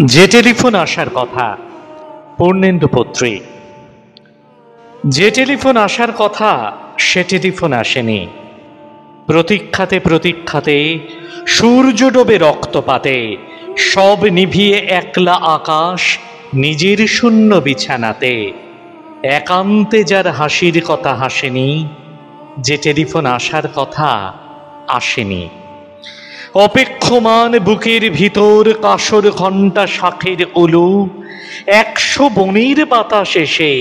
যে টেলিফোন আসার কথা, পূর্ণেন্দু পত্রী। যে টেলিফোন আসার কথা সে টেলিফোন আসেনি। প্রতীক্ষাতে প্রতীক্ষাতে সূর্য ডোবে রক্তপাতে, সব নিভিয়ে একলা আকাশ নিজের শূন্য বিছানাতে। একান্তে যার হাসির কথা হাসেনি, যে টেলিফোন আসার কথা আসেনি। অপেক্ষমান বুকের ভিতর কাসর ঘণ্টা শাঁখের উলু, 100 বনের বাতাস এসে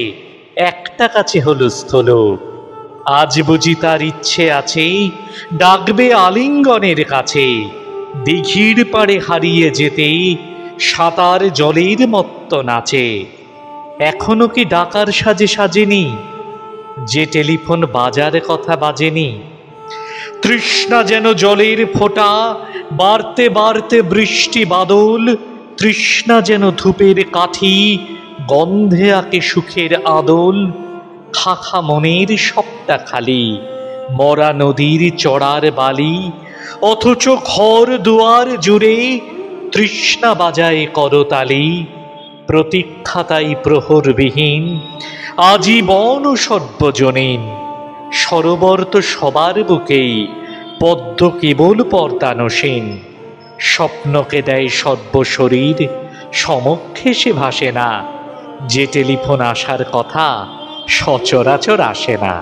একটা কাছে হলো স্থল। আজ বুঝি তার ইচ্ছে আছে ডাকবে আলিঙ্গনের কাছে, দিঘির পাড়ে হারিয়ে যেতে সাঁতার জলের মত্ত নাচে। এখনো কি ডাকার সাজে সাজেনি, যে টেলিফোন বাজার কথা বাজেনি। তৃষ্ণা যেন জলের ফোঁটা, বাড়তে বাড়তে বৃষ্টি বাদল। তৃষ্ণা যেন ধূপের কাঠি, গন্ধে আঁকে সুখের আদল। খাখা মনের সবটা খালি, মরা নদীর চড়ার বালি। অথচ ঘর দুয়ার জুড়ে তৃষ্ণা বাজায় করতালি। প্রতীক্ষা তাই প্রহরবিহীন, আজীবন সর্বজনীন। সরোবর তো সবার বুকেই, পদ্ম কেবল পর্দানসীন। স্বপ্নকে দেয় সর্বশরীর, সমক্ষে সে ভাসে না। যে টেলিফোন আসার কথা সচরাচর আসে না।